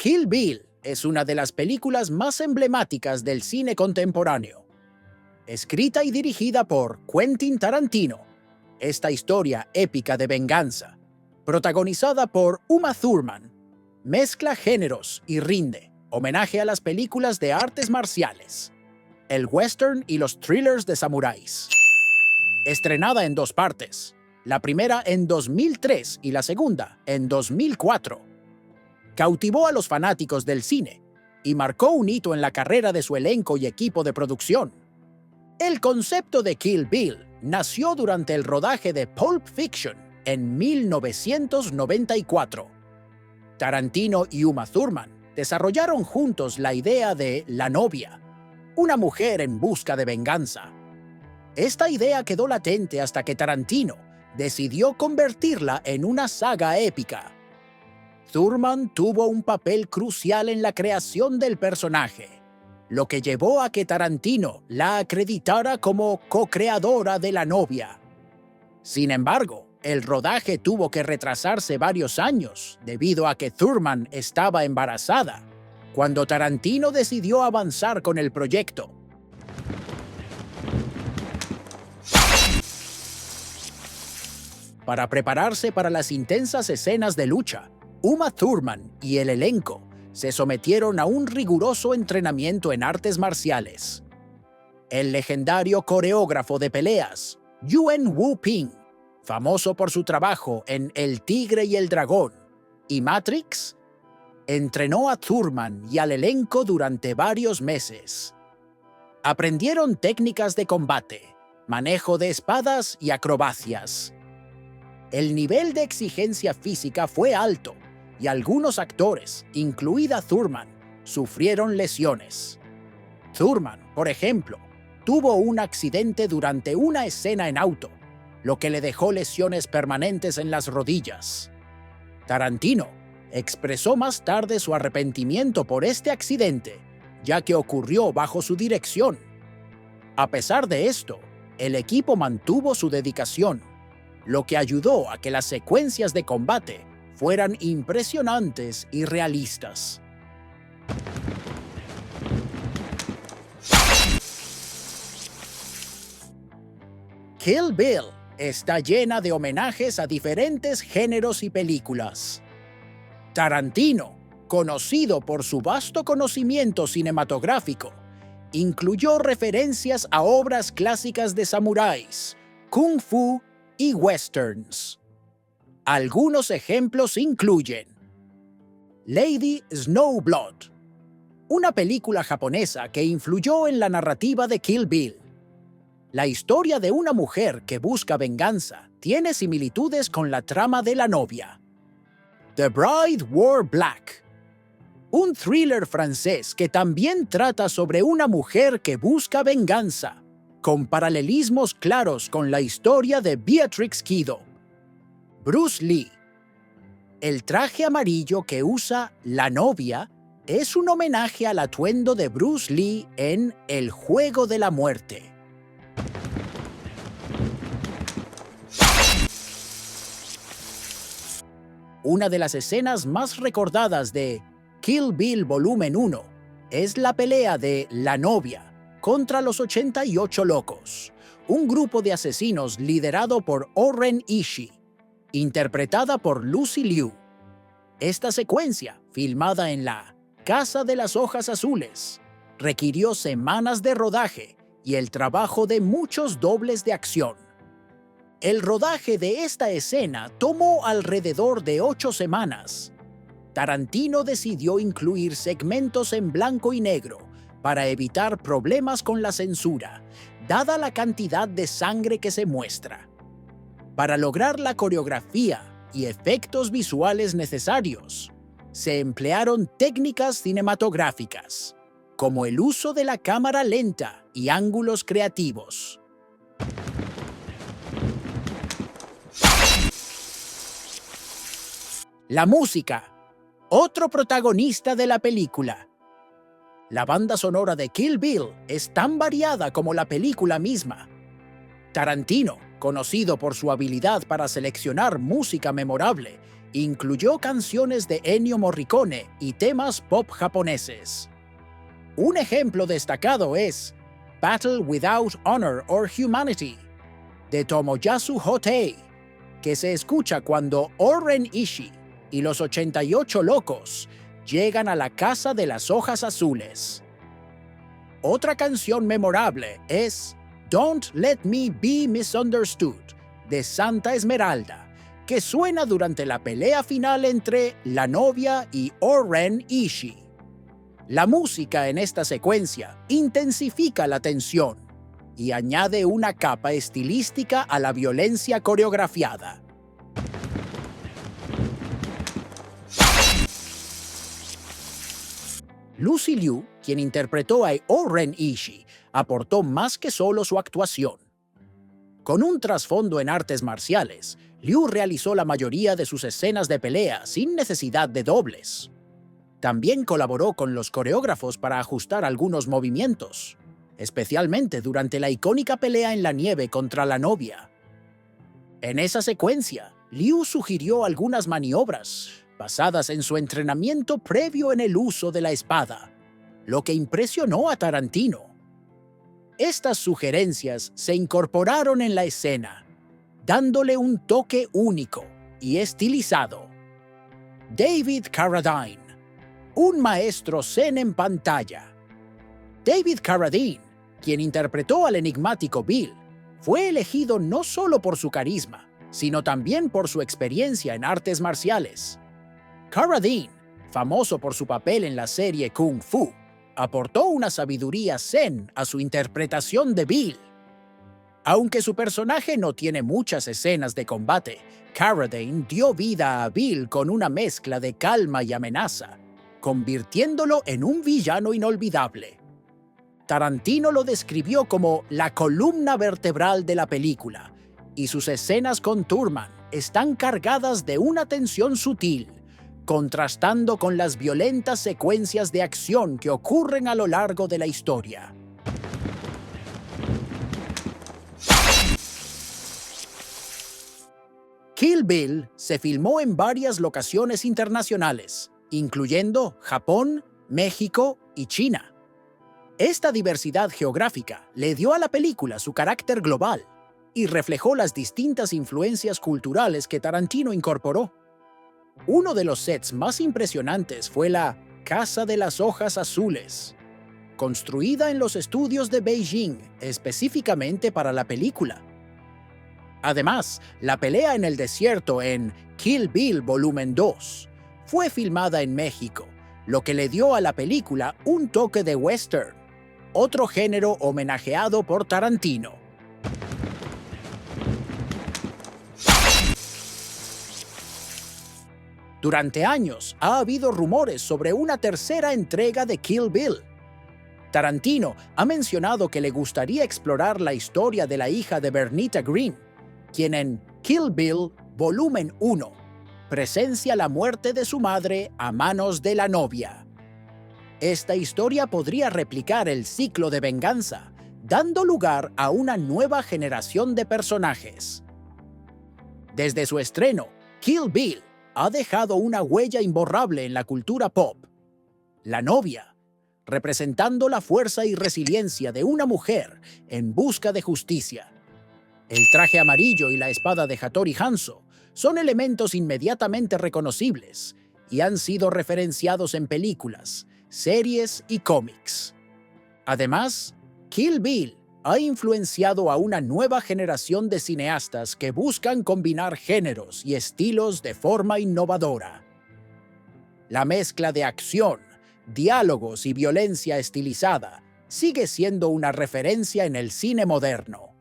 Kill Bill es una de las películas más emblemáticas del cine contemporáneo. Escrita y dirigida por Quentin Tarantino, esta historia épica de venganza, protagonizada por Uma Thurman, mezcla géneros y rinde homenaje a las películas de artes marciales, el western y los thrillers de samuráis. Estrenada en dos partes, la primera en 2003 y la segunda en 2004. Cautivó a los fanáticos del cine y marcó un hito en la carrera de su elenco y equipo de producción. El concepto de Kill Bill nació durante el rodaje de Pulp Fiction en 1994. Tarantino y Uma Thurman desarrollaron juntos la idea de La novia, una mujer en busca de venganza. Esta idea quedó latente hasta que Tarantino decidió convertirla en una saga épica. Thurman tuvo un papel crucial en la creación del personaje, lo que llevó a que Tarantino la acreditara como co-creadora de La novia. Sin embargo, el rodaje tuvo que retrasarse varios años debido a que Thurman estaba embarazada, cuando Tarantino decidió avanzar con el proyecto. Para prepararse para las intensas escenas de lucha, Uma Thurman y el elenco se sometieron a un riguroso entrenamiento en artes marciales. El legendario coreógrafo de peleas, Yuen Woo-ping, famoso por su trabajo en El tigre y el dragón y Matrix, entrenó a Thurman y al elenco durante varios meses. Aprendieron técnicas de combate, manejo de espadas y acrobacias. El nivel de exigencia física fue alto y algunos actores, incluida Thurman, sufrieron lesiones. Thurman, por ejemplo, tuvo un accidente durante una escena en auto, lo que le dejó lesiones permanentes en las rodillas. Tarantino expresó más tarde su arrepentimiento por este accidente, ya que ocurrió bajo su dirección. A pesar de esto, el equipo mantuvo su dedicación, lo que ayudó a que las secuencias de combate fueran impresionantes y realistas. Kill Bill está llena de homenajes a diferentes géneros y películas. Tarantino, conocido por su vasto conocimiento cinematográfico, incluyó referencias a obras clásicas de samuráis, kung fu y westerns. Algunos ejemplos incluyen Lady Snowblood, una película japonesa que influyó en la narrativa de Kill Bill. La historia de una mujer que busca venganza tiene similitudes con la trama de La novia. The Bride Wore Black, un thriller francés que también trata sobre una mujer que busca venganza, con paralelismos claros con la historia de Beatrix Kiddo. Bruce Lee. El traje amarillo que usa La novia es un homenaje al atuendo de Bruce Lee en El juego de la muerte. Una de las escenas más recordadas de Kill Bill Volumen 1 es la pelea de La novia contra los 88 locos, un grupo de asesinos liderado por O-Ren Ishii, interpretada por Lucy Liu. Esta secuencia, filmada en la Casa de las Hojas Azules, requirió semanas de rodaje y el trabajo de muchos dobles de acción. El rodaje de esta escena tomó alrededor de 8 semanas. Tarantino decidió incluir segmentos en blanco y negro para evitar problemas con la censura, dada la cantidad de sangre que se muestra. Para lograr la coreografía y efectos visuales necesarios, se emplearon técnicas cinematográficas, como el uso de la cámara lenta y ángulos creativos. La música, otro protagonista de la película. La banda sonora de Kill Bill es tan variada como la película misma. Tarantino, conocido por su habilidad para seleccionar música memorable incluyó canciones de Ennio Morricone y temas pop japoneses. Un ejemplo destacado es Battle Without Honor or Humanity, de Tomoyasu Hotei, que se escucha cuando Oren Ishii y los 88 locos llegan a la Casa de las Hojas Azules. Otra canción memorable es Don't Let Me Be Misunderstood, de Santa Esmeralda, que suena durante la pelea final entre la novia y Oren Ishii. La música en esta secuencia intensifica la tensión y añade una capa estilística a la violencia coreografiada. Lucy Liu, quien interpretó a Oren Ishii, aportó más que solo su actuación. Con un trasfondo en artes marciales, Liu realizó la mayoría de sus escenas de pelea sin necesidad de dobles. También colaboró con los coreógrafos para ajustar algunos movimientos, especialmente durante la icónica pelea en la nieve contra la novia. En esa secuencia, Liu sugirió algunas maniobras basadas en su entrenamiento previo en el uso de la espada, lo que impresionó a Tarantino. Estas sugerencias se incorporaron en la escena, dándole un toque único y estilizado. David Carradine, un maestro zen en pantalla. David Carradine, quien interpretó al enigmático Bill, fue elegido no solo por su carisma, sino también por su experiencia en artes marciales. Carradine, famoso por su papel en la serie Kung Fu, aportó una sabiduría zen a su interpretación de Bill. Aunque su personaje no tiene muchas escenas de combate, Carradine dio vida a Bill con una mezcla de calma y amenaza, convirtiéndolo en un villano inolvidable. Tarantino lo describió como la columna vertebral de la película, y sus escenas con Thurman están cargadas de una tensión sutil, contrastando con las violentas secuencias de acción que ocurren a lo largo de la historia. Kill Bill se filmó en varias locaciones internacionales, incluyendo Japón, México y China. Esta diversidad geográfica le dio a la película su carácter global y reflejó las distintas influencias culturales que Tarantino incorporó. Uno de los sets más impresionantes fue la Casa de las Hojas Azules, construida en los estudios de Beijing específicamente para la película. Además, la pelea en el desierto en Kill Bill Volumen 2 fue filmada en México, lo que le dio a la película un toque de western, otro género homenajeado por Tarantino. Durante años ha habido rumores sobre una tercera entrega de Kill Bill. Tarantino ha mencionado que le gustaría explorar la historia de la hija de Bernita Green, quien en Kill Bill Volumen 1 presencia la muerte de su madre a manos de la novia. Esta historia podría replicar el ciclo de venganza, dando lugar a una nueva generación de personajes. Desde su estreno, Kill Bill ha dejado una huella imborrable en la cultura pop. La novia, representando la fuerza y resiliencia de una mujer en busca de justicia. El traje amarillo y la espada de Hattori Hanzo son elementos inmediatamente reconocibles y han sido referenciados en películas, series y cómics. Además, Kill Bill ha influenciado a una nueva generación de cineastas que buscan combinar géneros y estilos de forma innovadora. La mezcla de acción, diálogos y violencia estilizada sigue siendo una referencia en el cine moderno.